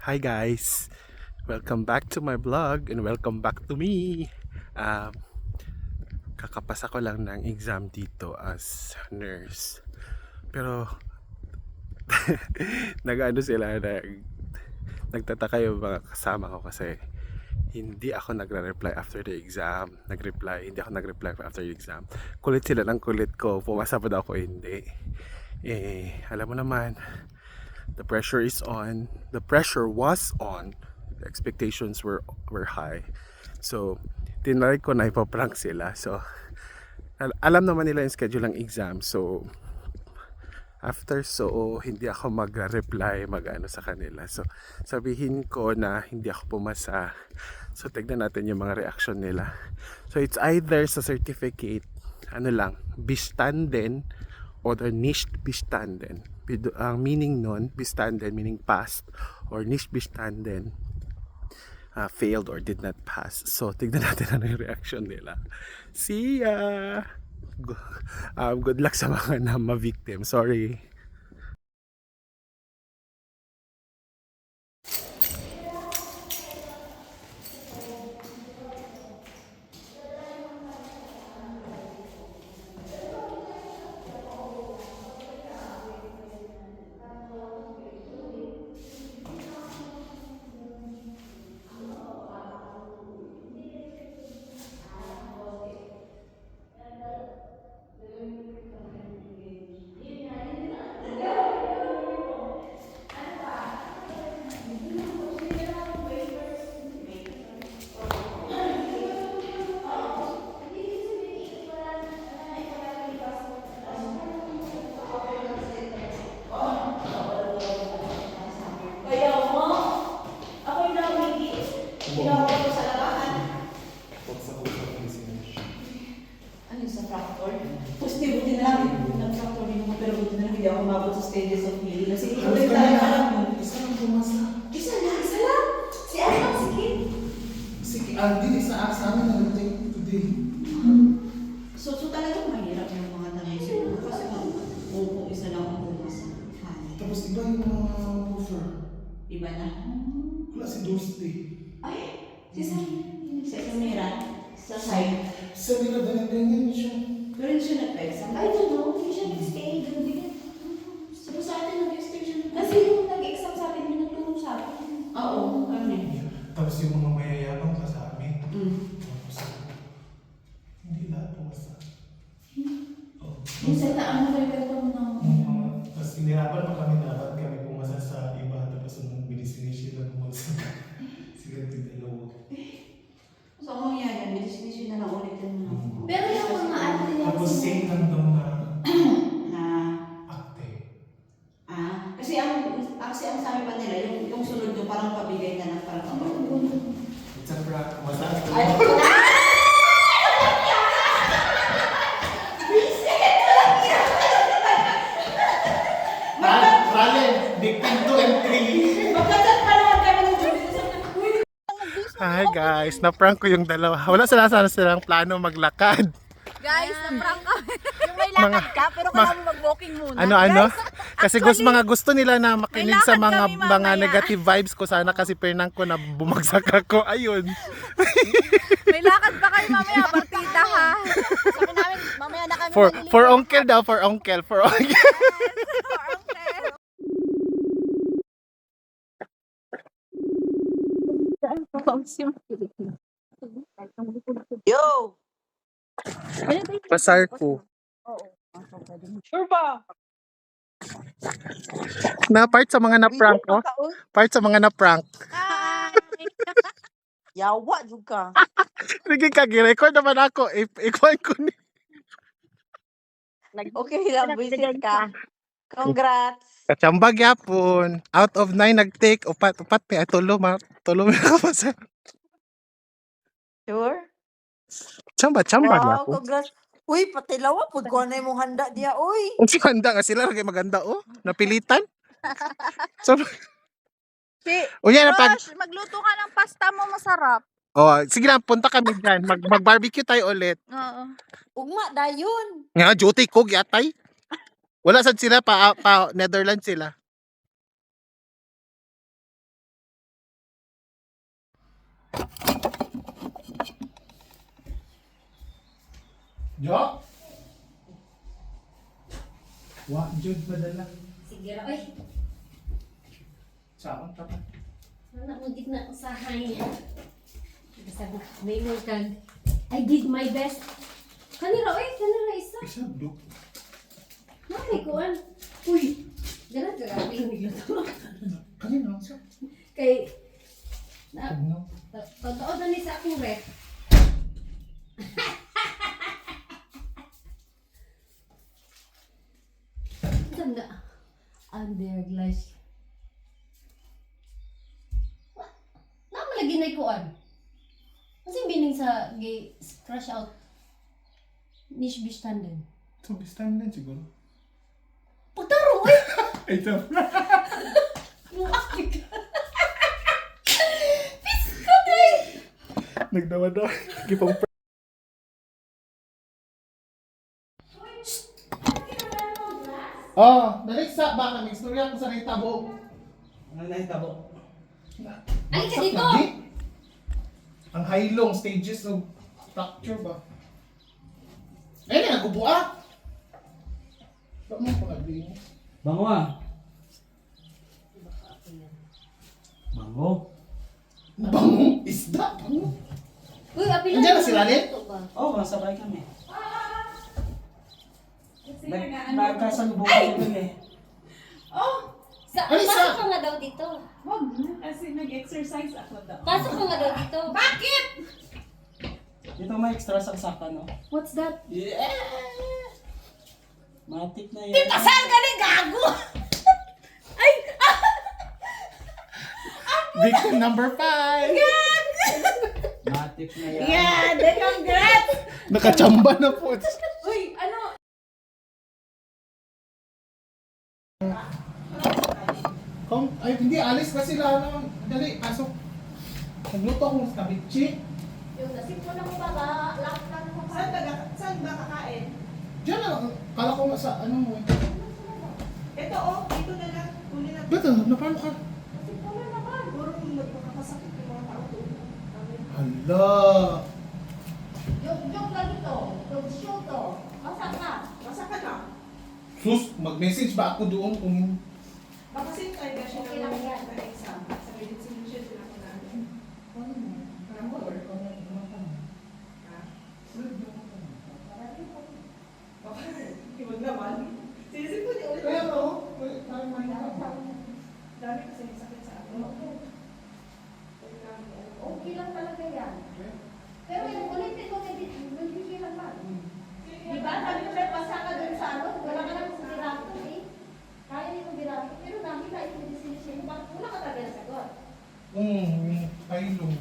Hi guys! Welcome back to my vlog and welcome back to me! Kakapasa ko lang ng exam dito as nurse. Pero nagtataka yung mga kasama ko kasi hindi ako nagre-reply after the exam. Hindi ako nag-reply after the exam. Kulit sila ng kulit ko. Pumasa pa daw ako, hindi. Alam mo naman, the pressure is on. The pressure was on. The expectations were high. So, tinry ko na ipaprank sila. So, alam naman nila yung schedule ng exam. So, hindi ako mag-reply sa kanila. So, sabihin ko na hindi ako pumasa. So, tignan natin yung mga reaction nila. So, it's either sa certificate, bestanden oder nicht bestanden. Ang meaning nun, bestanden meaning passed, or nicht bestanden, failed or did not pass. So, tignan natin ano yung reaction nila. See ya! Good luck sa mga na ma-victim. Sorry. Positive din na lang, nag-factor din naman, pero buti na lang hindi ako umabot sa stages of healing. Kasi ituloy tayo alam mo. Isa lang bumasa. Isa lang. Si Anak, si Kim. Sige, hindi sa amin na nag-take today. So talagang mahirap yung mga tanong siguro. Kasi kung isa lang ang bumasa. Tapos iba yung mga offer. Iba na. Wala si Thursday. Ay, si Samira. Sa side. Sa nila ganyan siya. Pero hindi siya nag-exam. I don't know, hindi siya nag-stay. Ganun din. So sa atin nag-stay siya. Kasi yung nag-exam sa atin, yung nagtulong sa atin. Oo, ano eh. Tapos yung mga mayayabang pa sa amin. Mm. Tapos hindi lahat pumasa. Oh. Minsan na ano kayo kayo ng... Tapos inirapan pa kami dapat kami pumasa sa iba. Tapos nung binisinish sila pumasa. Sila dalawa. So ang mangyayari, meditation na lang ulit yung mga... Pero yung mga ano din Tapos same lang daw na na... akte. Kasi ang sabi pa nila, yung sunod doon parang pabigay na ng parang It's a prank. Masaas ko. Ay! Ralen, victim 2 and 3. Magkachat pa naman kami ng Jupiter. Hi guys! Na-prank ko yung dalawa. Wala silang plano maglakad. Guys, na-prank kami. Yung may lakad ka, pero kailangan mo mag-walking muna. Ano? Kasi gusto nila na makinig sa may lakad kami mga mamaya. negative vibes ko. Sana kasi pernang ko na bumagsak ako. Ayun. May lakad pa kayo mamaya, partida ha. Sabi namin, mamaya na kami For uncle daw, for uncle. Yo! Pasar ko. Sure ba? Na part sa mga na-prank, oh. Part sa mga na-prank. Hi! Yawa juga. Sige ka, record naman ako. Ikuha ko ni. Okay lang, visit ka. Congrats! Katsambag yapon. Out of 9 nag-take. Upat may tulo may kapasa. Sure? Tsambag Wow, yapon. congrats! Uy, pati lawa, pagkuha na yung handa diya, uy! Kung si handa nga sila, lagi maganda, oh. Napilitan. So, yan, Rosh, magluto ka ng pasta mo, masarap. sige na, punta kami dyan. Mag-barbecue tayo ulit. Oo. Ugma, dayon! Nga, duty ko, yatay. Wala sad sila, pa Netherlands sila. Jo? Wa, Jud, madala. Sige ra, oy. Saan tapat? Anak mo gitna usahay. Basta may kag I did my best. Kanira, oy, kanira isa. Isa, do. Mami ko an. Uy, ganun ka yung nagluto. Kanina, sa? Kay na Ano? pagkaon ni sa akong rep. Tanda. Under glass. Nama lagi na ikuan. Kasi bining sa gay crush out. Niche bistanden. So, bistan din siguro. Pagtaro, eh! Ay, ito. Nagdawa-dawa. Gipang Oh, naliksa ba kami? Istorya ko sa nahitabo. Ano nahitabo? Ay, ka Bagsak dito! lagi. Ang high-long stages of fracture ba? Ay, nagubo ah! Ba't mo pag-agli mo? Bango ah. Bango? Bango? Isda? Bango? Uy, apila Nandiyan na si Lalit? Oo, oh, sabay kami. Nagkasalubong kami eh. Oh! Alisa! Pasok ka nga daw dito. Wag na. Kasi nag-exercise ako daw. Pasok ka nga daw dito. Bakit? Dito may extra saksakan no? What's that? Yeah! Matik na yan. Saan ka ni gago? Victim number 5! Matik na yan. Yeah, then congrats! Nakachamba na po. Uy, ano? Ay, hindi, alis pa sila. Ano? Dali, pasok. Nagluto akong kabichi. Yung nasip mo na mo ba? Laktan mo pa. Saan ba kakain? Diyan na, kala ko nga sa ano mo. Ito oh, dito na lang. Kunin na. Ba't napano ka? Kasi pala naman. Puro magpapakasakit yung mga tao doon. Hala. Yung lang ito. Yung show to. Masak na. Masa ka na? Sus, mag-message ba ako doon kung Baka same time na siya Okay lang yan. na exam. Sa medicine siya sila ko namin. Iwag naman. Sinisip ko niya ulit. Kaya no? Parang may Dami kasi may sakit sa ano. Okay lang talaga yan. Pero yung ulitin mo, hindi lang ba? Diba? Sabi ko sa'yo, pasa ka dun sa ano, wala ka lang sa birato eh. Kaya hindi mo birato. Pero namin tayo yung sinisini. Bakit wala ka talaga sagot? yung kailong.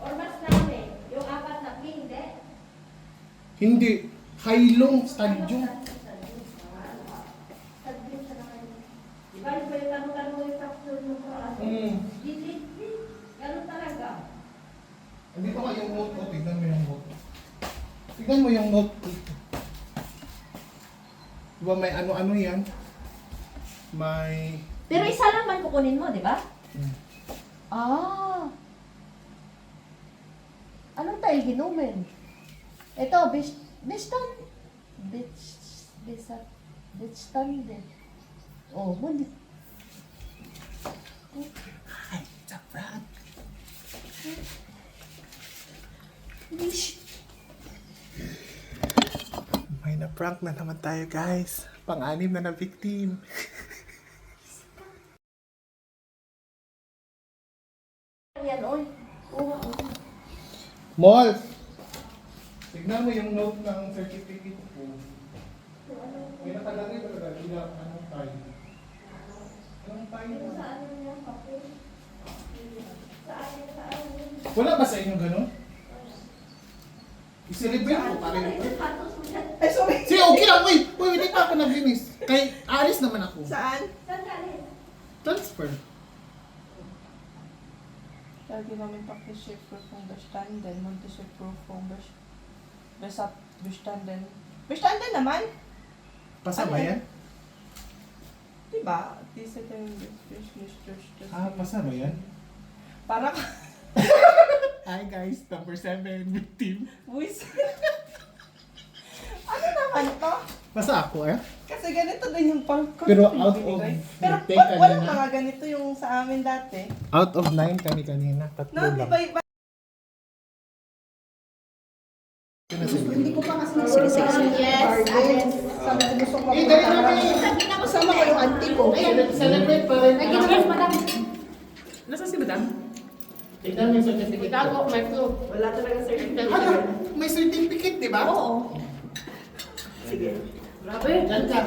Or mas namin, yung apat na pin, hindi. Hindi. Kailong stadium. Stadium sa naman. Diba yung ba yung tanong-tanong yung fracture mo ko? Hindi. Ganun talaga. Andito ka yung note ko. Tignan mo yung note. Tignan mo yung note ko. Diba may ano-ano yan? May... Pero isa lang man kukunin mo, di ba? Hmm. Ah. Anong tayo ginumin? Ito, bistan. Bistan din. Oh, mundi. Ay, it's a prank. May na-prank na naman tayo, guys. Pang-anim na victim. Yan, oy. Oo. Molf! Tignan mo yung note ng certificate ko. May nakalagay talaga. Anong time? Anong time? Wala ba sa inyo ganun? I-celebrate ko pa rin. Ay, sorry. Sige, okay lang. Uy, hindi pa ako naglinis. Kay alis naman ako. Saan? Transfer. Lagi namin pakisipro kung bestanden, multisipro kung bestanden. Bestanden naman? Pasa ba yan? Diba? Di sa tayo fish list. Ah, pasa ba yan? Para ka. Hi guys, number 7 with team. Buwis. Ano naman to? Basta ako eh. Kasi ganito din yung pang Pero out of Pero take walang kanina. mga ganito yung sa amin dati. Out of 9 kami kanina, tatlo No, lang. iba-iba. Hindi ko pa kasi nagsirisay. Yes, Alex. Sabi ko gusto ko Eh, dali namin. Kasama ko yung auntie ko. Celebrate pa rin. Nag-invest, madam. Nasaan si madam? Tignan mo yung certificate. Ikago, may flu. Wala talaga certificate. Ano? May certificate, di ba? Oo. Grabe. Diyan ka.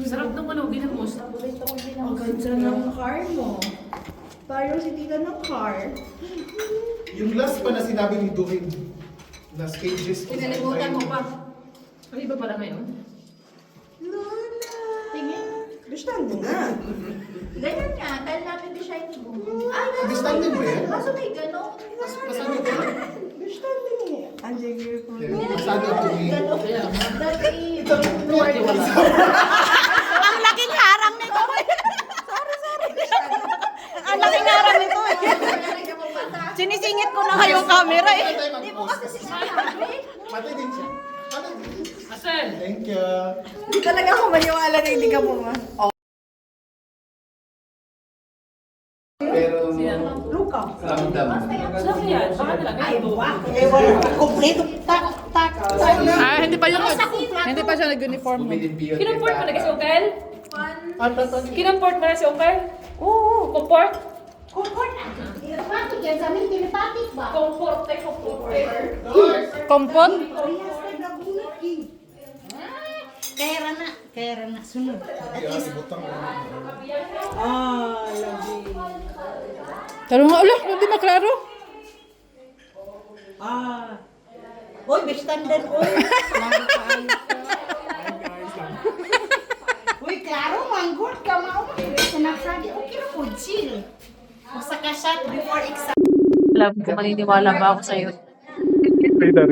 Sarap ng ano, ginamos. Ang ganda ng car mo. Tayo si tita ng car. Yung last pa na sinabi ni Durin na stages. Kinalimutan mo pa. Ay, iba pala ngayon? Lola! Tingin. Gustuhan mo nga. Ganyan nga. Dahil natin di shiny mo. Ay, ganun. Gustuhan din ba yan? Kaso may gano'n. Pasado ka? Gustuhan din eh. Andiyan yung po. Pasado Durin. Dati, ito yung floor. Ang laking harang nito. Ang laking harang nito. Sinisingit ko na nga yung camera eh. Hindi mo kasi sinasabi. Patay din siya. Patay din. Asel! Thank you. Hindi talaga ako maniwala na hindi ka puma. Pero... Luka. Saan yan? Baka talaga. Ay, wak. Eh, wala. Kompleto. Tak. Ah, hindi pa yung... Hindi pa siya nag-uniform. Kinumport mo na si Uncle? Ano to? Kinumport mo na si Uncle? Oo. Kumport? Kumport na. Telepatik yan. Sa amin, telepatik ba? Kumport. Kumport. Kompot? Kaya na. Sunod. Butang. Pero nga, ulo, hindi maklaro. Uy, bestandan, uy. Uy, klaro, manggod ka, mao. Sinasabi, okay na po, chill. Basta ka shot before exam. Alam ko, maniniwala ba ako sa'yo? Rida.